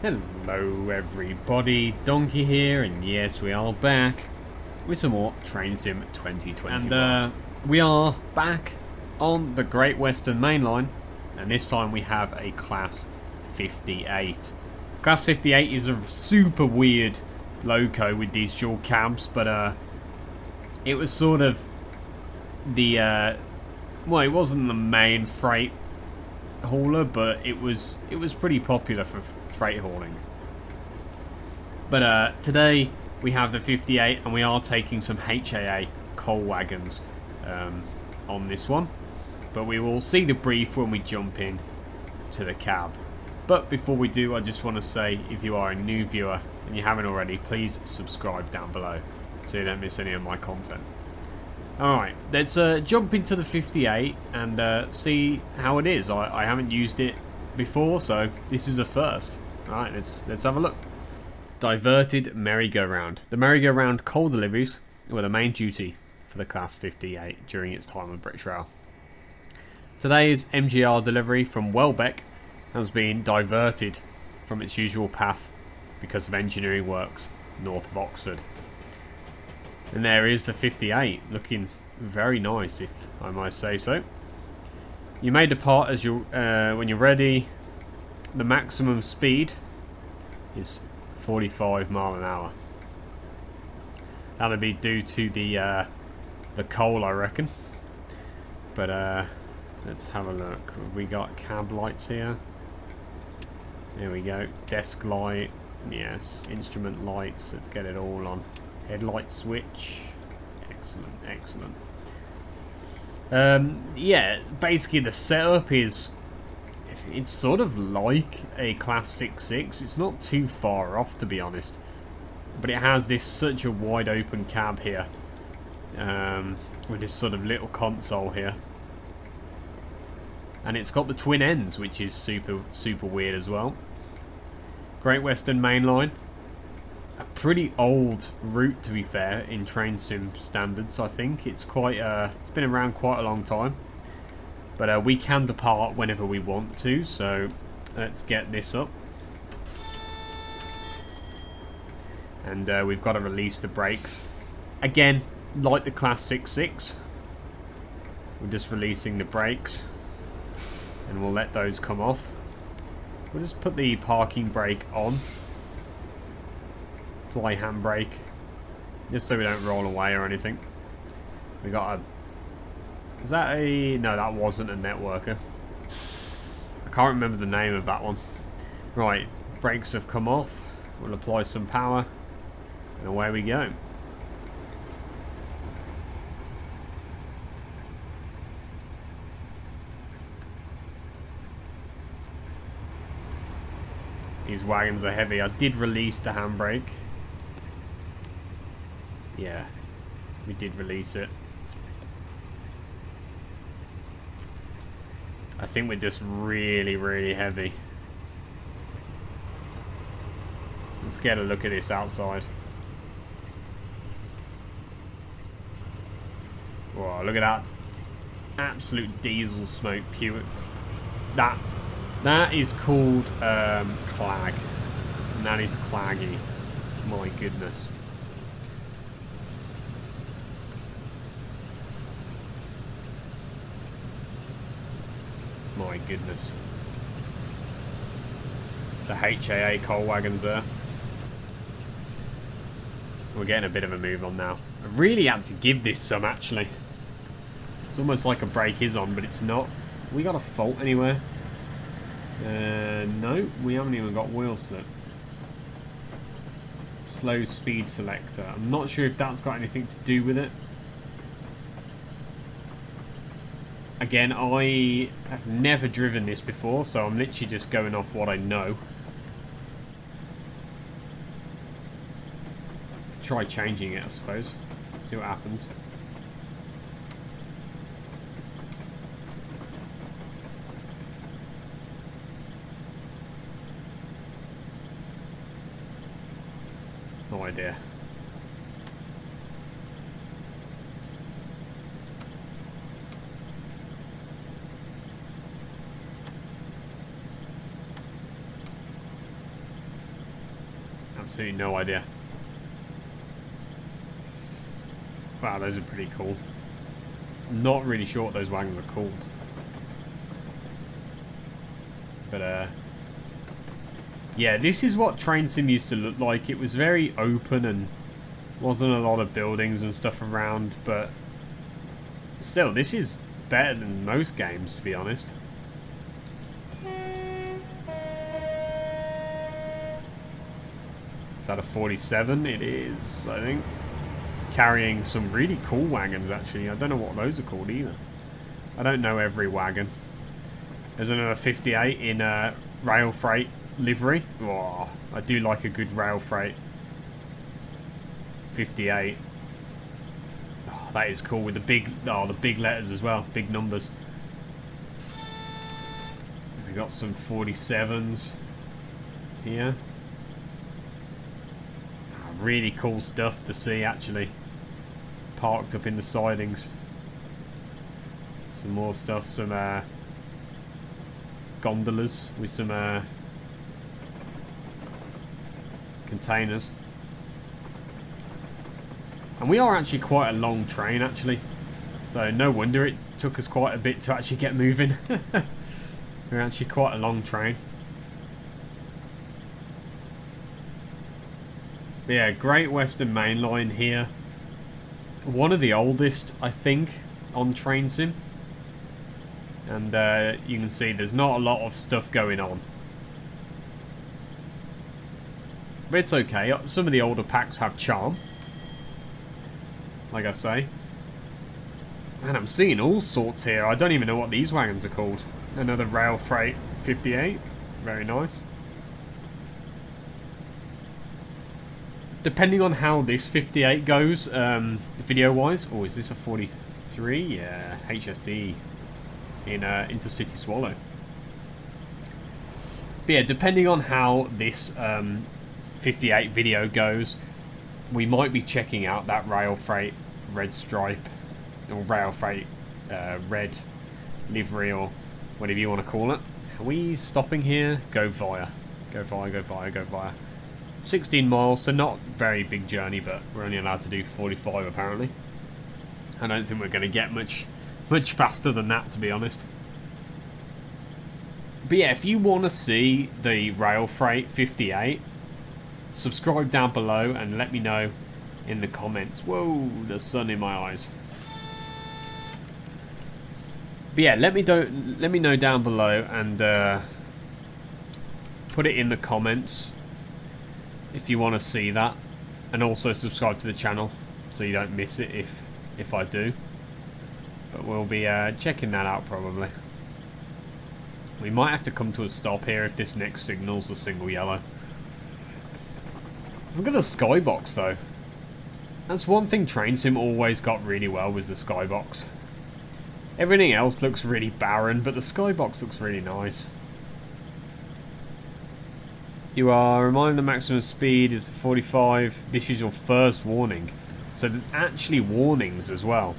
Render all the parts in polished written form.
Hello everybody, Donkey here, and yes, we are back with some more Train Sim 2021. And we are back on the Great Western Main Line, and this time we have a Class 58. Class 58 is a super weird loco with these dual cabs, but it was sort of the, well, it wasn't the main freight hauler, but it was pretty popular for freight hauling. But today we have the 58 and we are taking some HAA coal wagons on this one, but we will see the brief when we jump in to the cab. But before we do, I just want to say, if you are a new viewer and you haven't already, please subscribe down below so you don't miss any of my content. Alright, let's jump into the 58 and see how it is. I haven't used it before, so this is a first. Alright, let's have a look. Diverted merry-go-round. The merry-go-round coal deliveries were the main duty for the Class 58 during its time on British Rail. Today's MGR delivery from Welbeck has been diverted from its usual path because of engineering works north of Oxford. And there is the 58, looking very nice, if I might say so. You may depart as you when you're ready. The maximum speed is 45 miles an hour. That'll be due to the coal, I reckon. But let's have a look. We got cab lights here. There we go. Desk light. Yes. Instrument lights. Let's get it all on. Headlight switch. Excellent, excellent. Yeah, basically the setup is, it's sort of like a Class 66. It's not too far off, to be honest, but it has this such a wide open cab here, with this sort of little console here, and it's got the twin ends, which is super weird as well. Great Western Main Line. A pretty old route, to be fair, in train sim standards. I think it's quite it's been around quite a long time, but we can depart whenever we want to, so let's get this up. And we've got to release the brakes again, like the Class 66. We're just releasing the brakes and we'll let those come off. We'll just put the parking brake on. Apply handbrake, just so we don't roll away or anything. We got a... Is that a... No, that wasn't a networker. I can't remember the name of that one. Right, brakes have come off. We'll apply some power, and away we go. These wagons are heavy. I did release the handbrake. Yeah, we did release it. I think we're just really heavy. Let's get a look at this outside. Whoa, look at that. Absolute diesel smoke, pure. That is called clag. And that is claggy. My goodness. My goodness. The HAA coal wagons there. We're getting a bit of a move on now. I really had to give this some, actually. It's almost like a brake is on, but it's not. We got a fault anywhere? No, we haven't even got wheel slip. Slow speed selector. I'm not sure if that's got anything to do with it. Again, I have never driven this before, so I'm literally just going off what I know. Try changing it, I suppose. See what happens. No idea. Absolutely no idea. Wow, those are pretty cool. I'm not really sure what those wagons are called. But, yeah, this is what Train Sim used to look like. It was very open and wasn't a lot of buildings and stuff around, but still, this is better than most games, to be honest. Is that a 47? It is, I think. Carrying some really cool wagons, actually. I don't know what those are called either. I don't know every wagon. There's another 58 in rail freight livery. Oh, I do like a good rail freight 58. Oh, that is cool with the big letters as well, big numbers. We got some 47s here. Oh, really cool stuff to see, actually, parked up in the sidings. Some more stuff, some gondolas with some containers. And we are actually quite a long train, actually. So no wonder it took us quite a bit to actually get moving. We're actually quite a long train. But yeah, Great Western Main Line here. One of the oldest, I think, on Train Sim. And you can see there's not a lot of stuff going on. But it's okay. Some of the older packs have charm. Like I say. And I'm seeing all sorts here. I don't even know what these wagons are called. Another Rail Freight 58. Very nice. Depending on how this 58 goes, video-wise. Oh, is this a 43? Yeah, HSD. In Intercity Swallow. But yeah, depending on how this 58 video goes, we might be checking out that Rail Freight red stripe, or Rail Freight red livery, or whatever you want to call it. Are we stopping here? Go via. Go via, go via, go via. 16 miles, so not very big journey, but we're only allowed to do 45 apparently. I don't think we're going to get much faster than that, to be honest. But yeah, if you want to see the Rail Freight 58, subscribe down below and let me know in the comments. Whoa, the sun in my eyes. But yeah, let me know down below and put it in the comments if you want to see that, and also subscribe to the channel so you don't miss it if I do. But we'll be checking that out probably. We might have to come to a stop here if this next signal's a single yellow. Look at the skybox though. That's one thing Train Sim always got really well, was the skybox. Everything else looks really barren, but the skybox looks really nice. You are reminded the maximum speed is 45. This is your first warning. So there's actually warnings as well.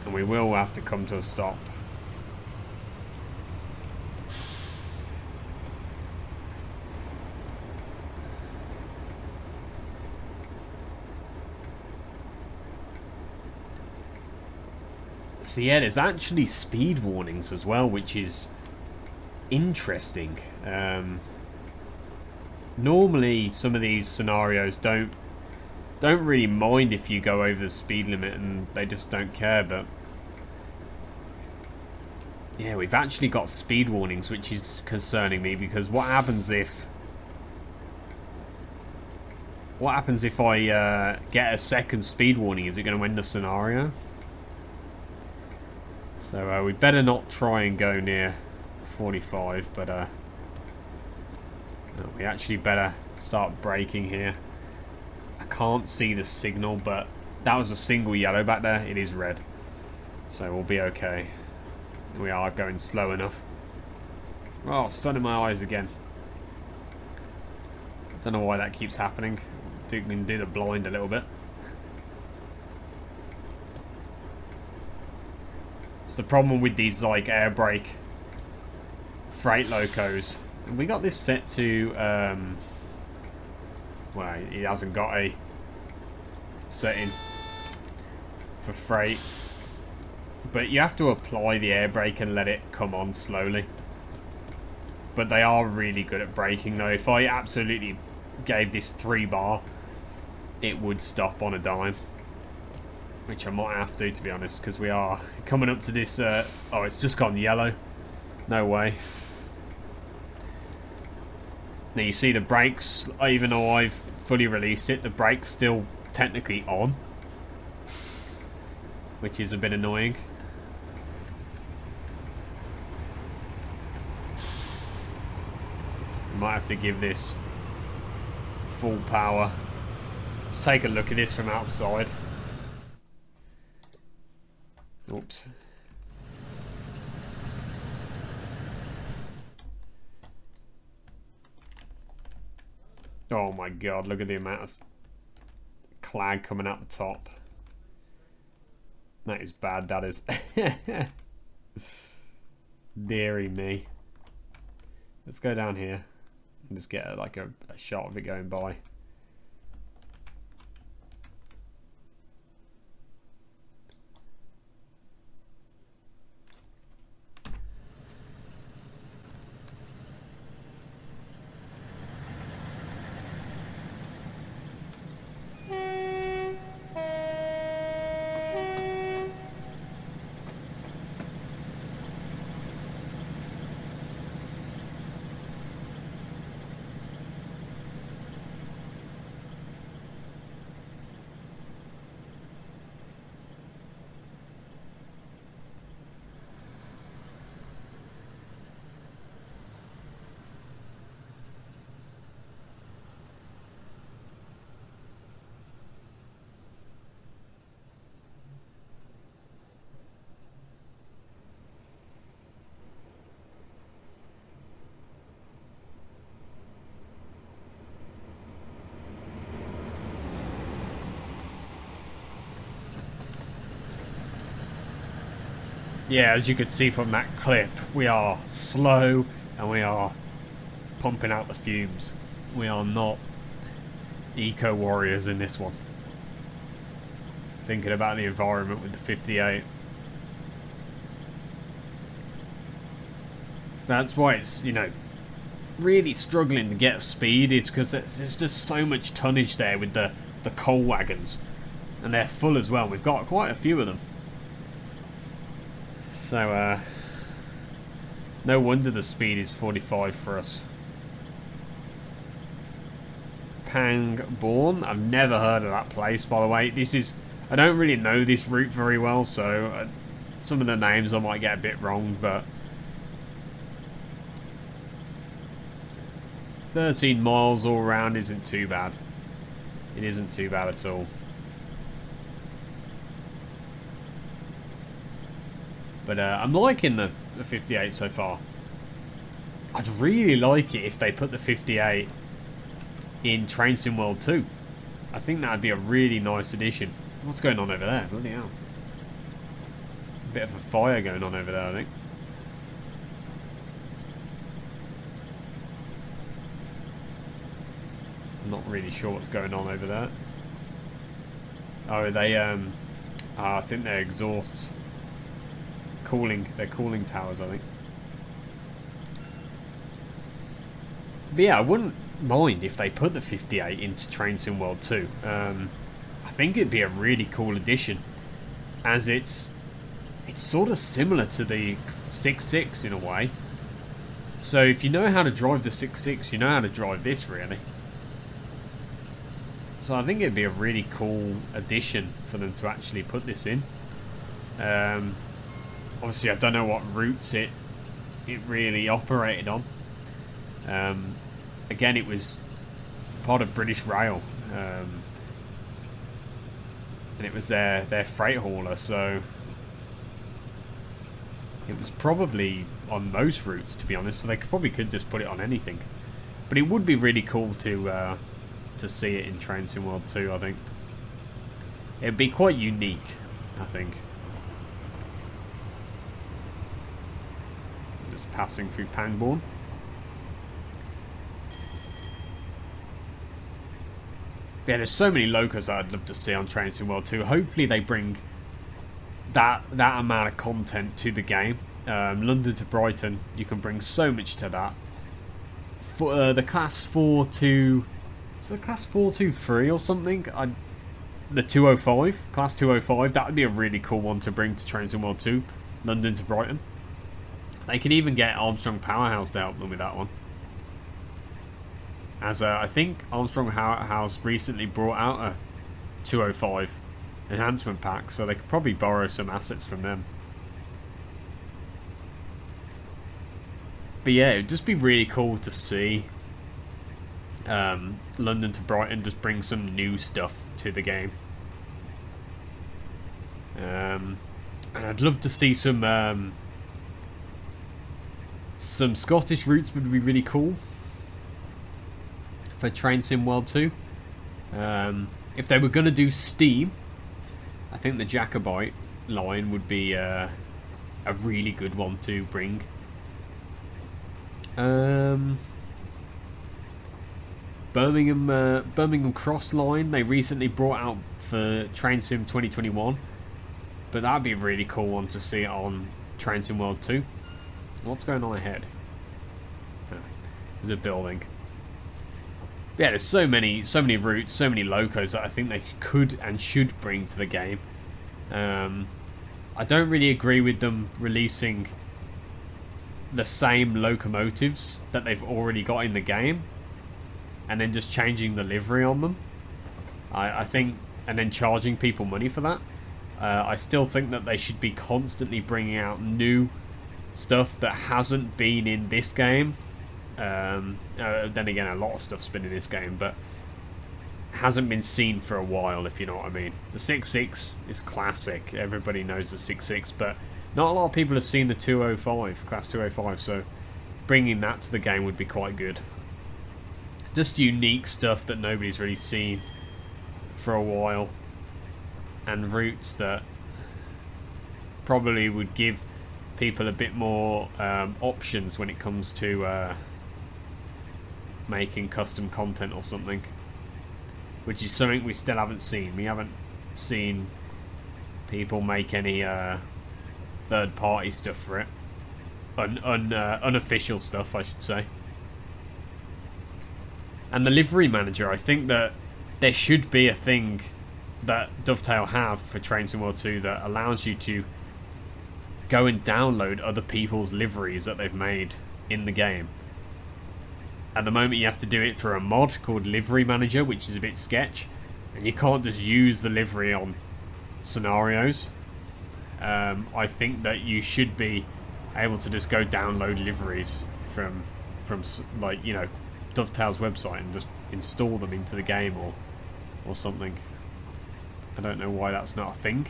And we will have to come to a stop. So yeah, there's actually speed warnings as well, which is interesting. Normally some of these scenarios don't really mind if you go over the speed limit, and they just don't care, but yeah, we've actually got speed warnings, which is concerning me, because what happens if I get a second speed warning? Is it going to end the scenario? So we better not try and go near 45, but no, we actually better start braking here. I can't see the signal, but that was a single yellow back there. It is red, so we'll be okay. We are going slow enough. Oh, sun in my eyes again. Don't know why that keeps happening. We can do the blind a little bit. It's the problem with these like air brake freight locos. And we got this set to, well, it hasn't got a setting for freight. But you have to apply the air brake and let it come on slowly. But they are really good at braking though. If I absolutely gave this 3 bar, it would stop on a dime. Which I might have to be honest, because we are coming up to this, oh, it's just gone yellow. No way. Now you see the brakes, even though I've fully released it, the brake's still technically on. Which is a bit annoying. Might have to give this full power. Let's take a look at this from outside. Oops. Oh my god, look at the amount of clag coming out the top. That is bad, that is. Deary me. Let's go down here and just get like a shot of it going by. Yeah, as you could see from that clip, we are slow and we are pumping out the fumes. We are not eco warriors in this one. Thinking about the environment with the 58. That's why it's, you know, really struggling to get speed, is because there's just so much tonnage there with the coal wagons. And they're full as well. We've got quite a few of them. So, no wonder the speed is 45 for us. Pangbourne. I've never heard of that place, by the way. This is... I don't really know this route very well, so some of the names I might get a bit wrong, but... 13 miles all around isn't too bad. It isn't too bad at all. But I'm liking the 58 so far. I'd really like it if they put the 58 in Train Sim World 2. I think that would be a really nice addition. What's going on over there? Bloody hell. A bit of a fire going on over there, I think. I'm not really sure what's going on over there. Oh, they, I think they're exhausts. They're cooling towers, I think. But yeah, I wouldn't mind if they put the 58 into Train Sim World 2. I think it'd be a really cool addition, as it's sort of similar to the 66 in a way. So if you know how to drive the 66, you know how to drive this, really. So I think it'd be a really cool addition for them to actually put this in. Obviously, I don't know what routes it really operated on. Again, it was part of British Rail, and it was their freight hauler, so it was probably on most routes, to be honest. So they probably could just put it on anything. But it would be really cool to see it in Train Sim World 2. I think it'd be quite unique. I think. that's passing through Pangborn. Yeah, there's so many locos that I'd love to see on Train Sim World 2. Hopefully they bring that amount of content to the game. London to Brighton, you can bring so much to that. For the class 4-2... Is it class 423 or something? The 205, class 205, that would be a really cool one to bring to Train Sim World 2. London to Brighton. They could even get Armstrong Powerhouse to help them with that one. As I think Armstrong Powerhouse recently brought out a 205 enhancement pack, so they could probably borrow some assets from them. But yeah, it would just be really cool to see London to Brighton just bring some new stuff to the game. And I'd love to see some Scottish routes would be really cool for Train Sim World 2. If they were going to do Steam, I think the Jacobite line would be a really good one to bring. Birmingham Cross line they recently brought out for Train Sim 2021, but that'd be a really cool one to see on Train Sim World 2. What's going on ahead? Oh, there's a building. Yeah, there's so many routes, so many locos that I think they could and should bring to the game. I don't really agree with them releasing the same locomotives that they've already got in the game and then just changing the livery on them. I think, and then charging people money for that. I still think that they should be constantly bringing out new stuff that hasn't been in this game. Then again, a lot of stuff's been in this game, but hasn't been seen for a while, if you know what I mean. The 6.6 is classic. Everybody knows the 6.6, but not a lot of people have seen the 205, class 205, so bringing that to the game would be quite good. Just unique stuff that nobody's really seen for a while, and routes that probably would give people a bit more options when it comes to making custom content or something, which is something we still haven't seen. We haven't seen people make any third-party stuff for it, unofficial stuff, I should say. And the livery manager, I think that there should be a thing that Dovetail have for Train Sim World 2 that allows you to go and download other people's liveries that they've made in the game. At the moment you have to do it through a mod called Livery Manager, which is a bit sketch, and you can't just use the livery on scenarios. I think that you should be able to just go download liveries from like, you know, Dovetail's website and just install them into the game or something. I don't know why that's not a thing,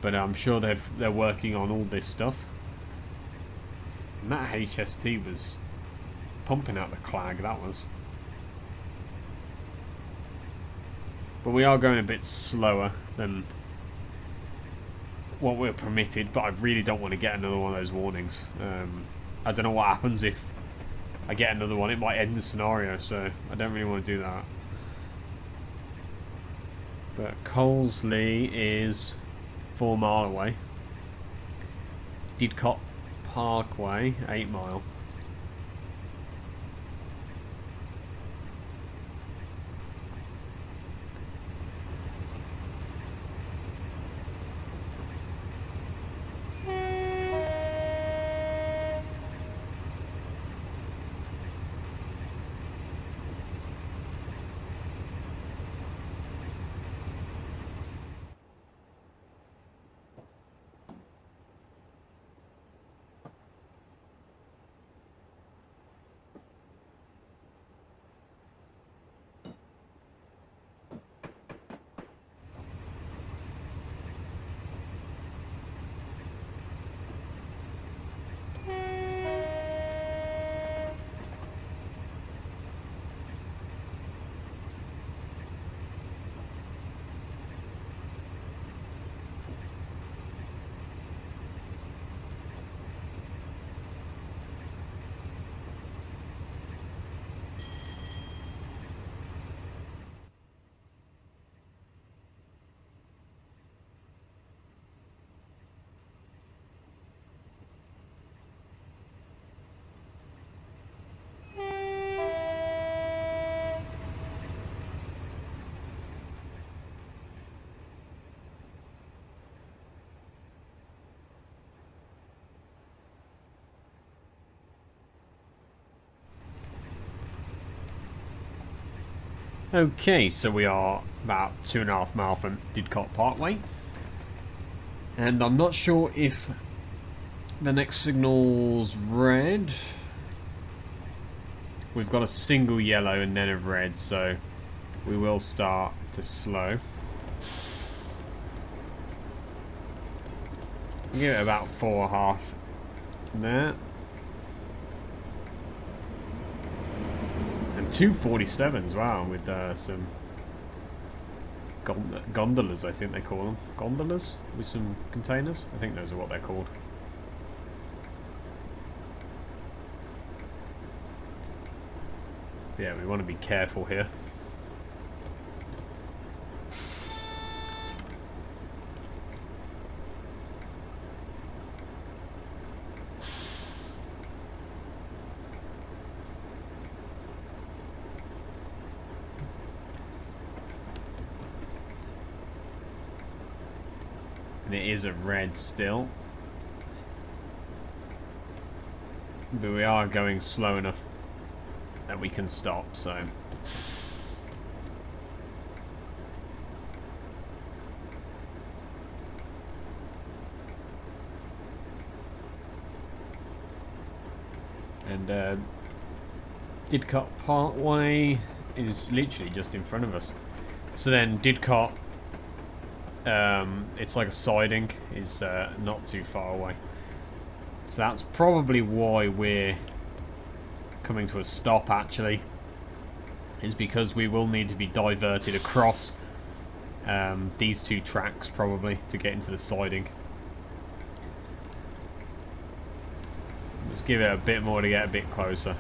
but I'm sure they're working on all this stuff. And that HST was pumping out the clag, that was. But we are going a bit slower than what we're permitted, but I really don't want to get another one of those warnings. I don't know what happens if I get another one. It might end the scenario, so I don't really want to do that. But Colesley is 4 mile away. Didcot Parkway, 8 mile. Okay, so we are about 2.5 miles from Didcot Parkway. And I'm not sure if the next signal's red. We've got a single yellow and then a red, so we will start to slow. Give it about 4.5 there. And 247s, wow, with some gondolas, I think they call them. Gondolas with some containers? I think those are what they're called. Yeah, we want to be careful here. And it is a red still. But we are going slow enough that we can stop, so. And Didcot Parkway is literally just in front of us. So then Didcot, it's like a siding, is not too far away. So that's probably why we're coming to a stop, actually, is because we will need to be diverted across these two tracks probably to get into the siding. Just give it a bit more to get a bit closer.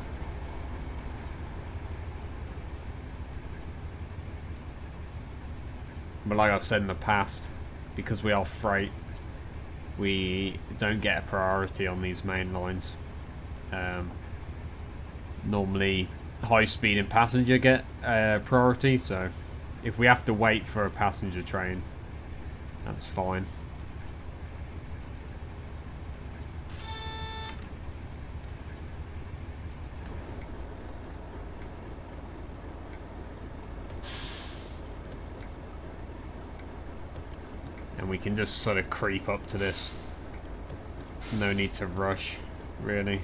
But like I've said in the past, because we are freight, we don't get a priority on these main lines. Normally high speed and passenger get priority, so if we have to wait for a passenger train, that's fine. And we can just sort of creep up to this. No need to rush, really.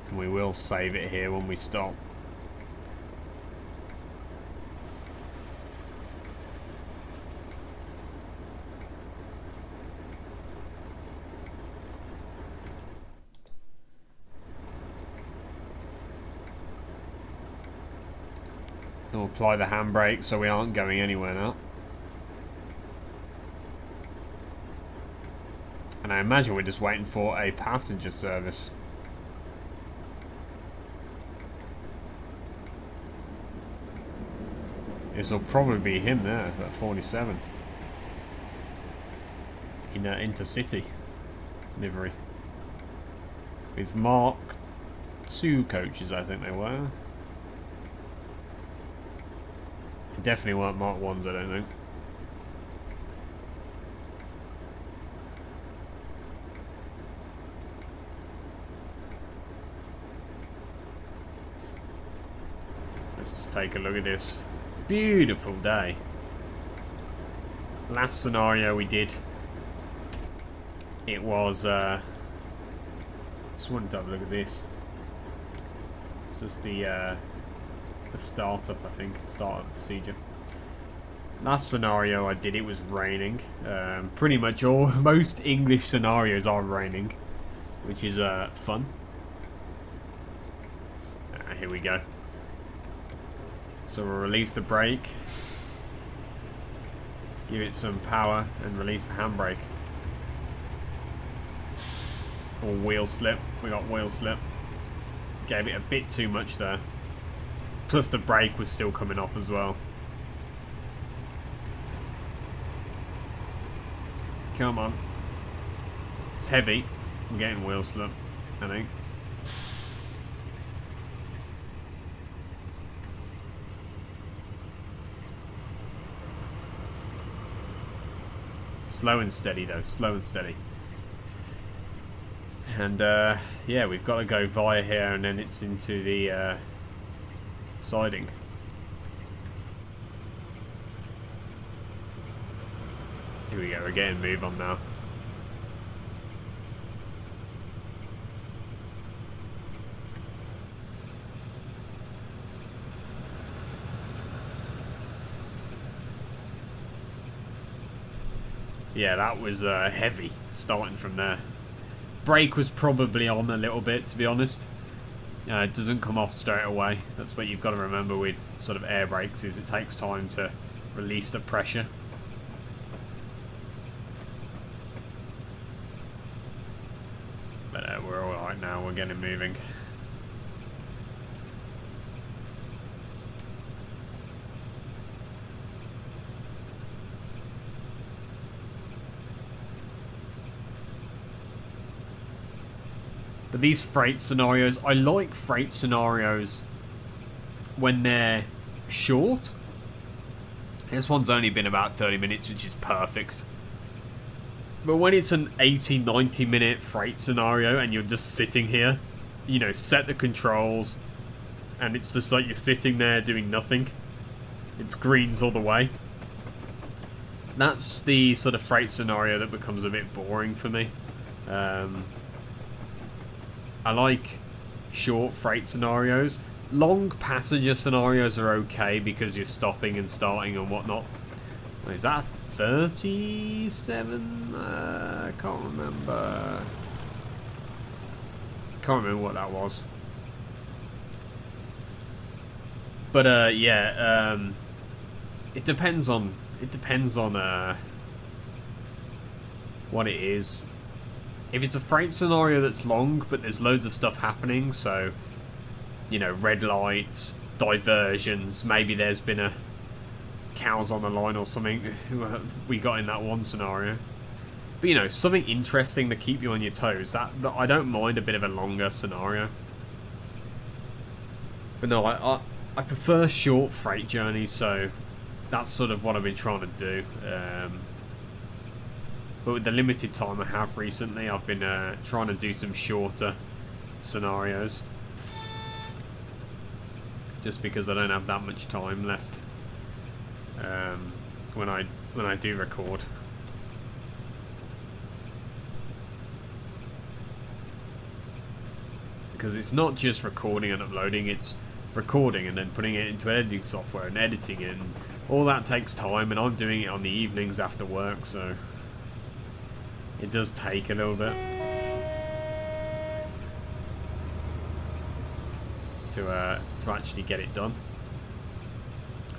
And we will save it here when we stop. We'll apply the handbrake so we aren't going anywhere now. And I imagine we're just waiting for a passenger service. This will probably be him there at 47. In intercity livery. With Mark II coaches, I think they were. Definitely weren't Mark 1s, I don't think. Let's just take a look at this. Beautiful day. Last scenario we did, it was just wanted to have a look at this. This is the startup, I think, startup procedure. Last scenario I did, it was raining. Pretty much most English scenarios are raining, which is fun. Here we go. So we'll release the brake, give it some power, and release the handbrake. Or wheel slip. We got wheel slip. Gave it a bit too much there. Plus the brake was still coming off as well. Come on. It's heavy. I'm getting wheel slip, I think. Slow and steady though, slow and steady. And yeah, we've got to go via here and then it's into the siding. Here we go, we're getting move on now. Yeah, that was heavy, starting from there. Brake was probably on a little bit, to be honest. It doesn't come off straight away. That's what you've got to remember with sort of air brakes, is it takes time to release the pressure. But we're alright now, we're getting moving. But these freight scenarios, I like freight scenarios when they're short. This one's only been about 30 minutes, which is perfect. But when it's an 80, 90 minute freight scenario and you're just sitting here, you know, set the controls, and it's just like you're sitting there doing nothing. It's greens all the way. That's the sort of freight scenario that becomes a bit boring for me. I like short freight scenarios. Long passenger scenarios are okay because you're stopping and starting and whatnot. Is that 37? I can't remember. Can't remember what that was. But yeah, it depends on what it is. If it's a freight scenario that's long, but there's loads of stuff happening, so, you know, red lights, diversions, maybe there's been a cows on the line or something we got in that one scenario. But, you know, something interesting to keep you on your toes. That I don't mind a bit of a longer scenario. But no, I prefer short freight journeys, so that's sort of what I've been trying to do. But with the limited time I have recently, I've been trying to do some shorter scenarios. Just because I don't have that much time left when I do record. Because it's not just recording and uploading, it's recording and then putting it into editing software and editing it. And all that takes time, and I'm doing it on the evenings after work, so it does take a little bit to actually get it done.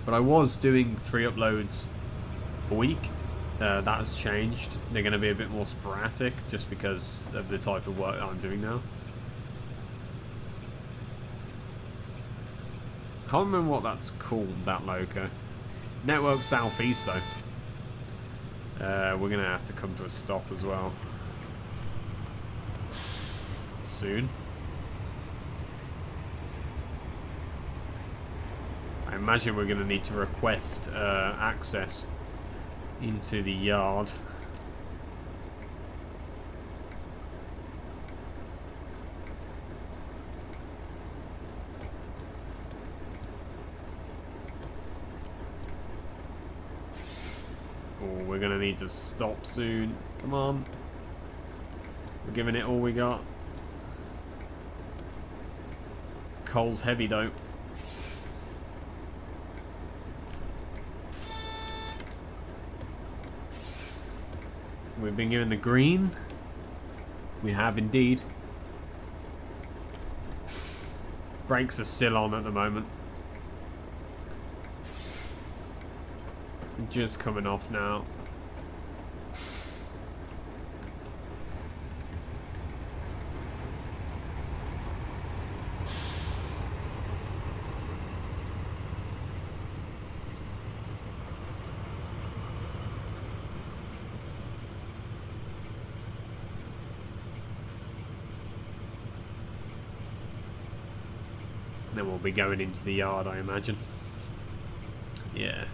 But I was doing 3 uploads a week. That has changed. They're going to be a bit more sporadic just because of the type of work that I'm doing now. Can't remember what that's called, that loco. Network Southeast though. We're going to have to come to a stop as well. Soon. I imagine we're going to need to request access into the yard. We're going to need to stop soon. Come on. We're giving it all we got. Coal's heavy though. We've been given the green. We have indeed. Brakes are still on at the moment. Just coming off now. Then we'll be going into the yard, I imagine. Yeah.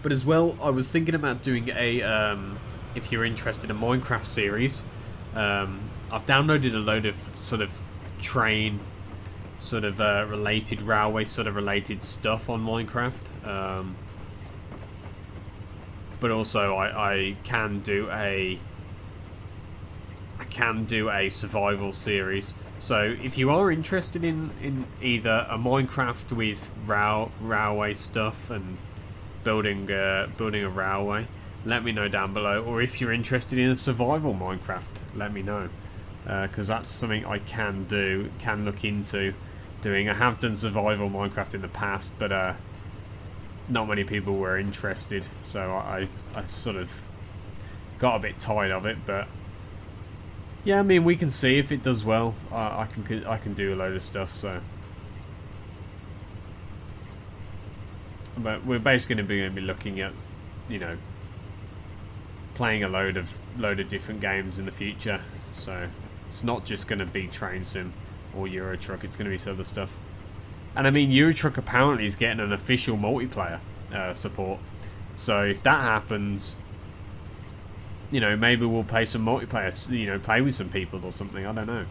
But as well, I was thinking about doing a, if you're interested, a Minecraft series. I've downloaded a load of sort of train, sort of related railway, sort of related stuff on Minecraft. But also, I can do a survival series. So if you are interested in either a Minecraft with railway stuff and building a railway, let me know down below. Or if you're interested in a survival Minecraft, let me know, because that's something I can look into doing. I have done survival Minecraft in the past, but not many people were interested, so I sort of got a bit tired of it. But yeah, I mean, we can see if it does well. I can do a load of stuff. So, but we're basically going to be looking at, you know, playing a load of different games in the future. So it's not just going to be Train Sim or Euro Truck. It's going to be some other stuff. And I mean, Euro Truck apparently is getting an official multiplayer support. So if that happens, you know, maybe we'll play some multiplayer, you know, play with some people or something. I don't know.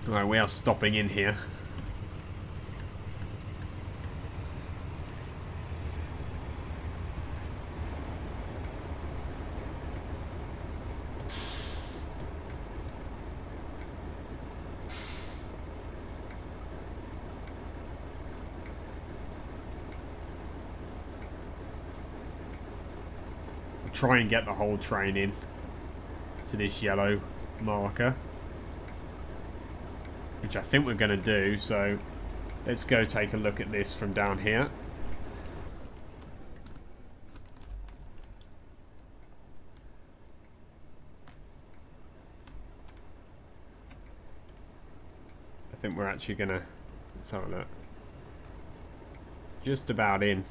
Alright, we are stopping in here. Try and get the whole train in to this yellow marker, which I think we're going to do. So let's go take a look at this from down here. I think we're actually going to, let's have a look, just about in,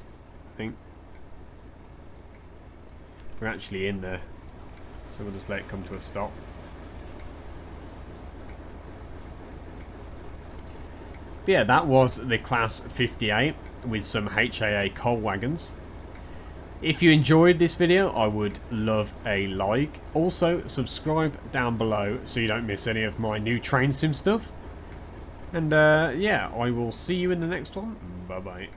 I think. We're actually in there, so we'll just let it come to a stop. But yeah, that was the Class 58 with some HAA coal wagons. If you enjoyed this video, I would love a like. Also, subscribe down below so you don't miss any of my new Train Sim stuff. And yeah, I will see you in the next one. Bye bye.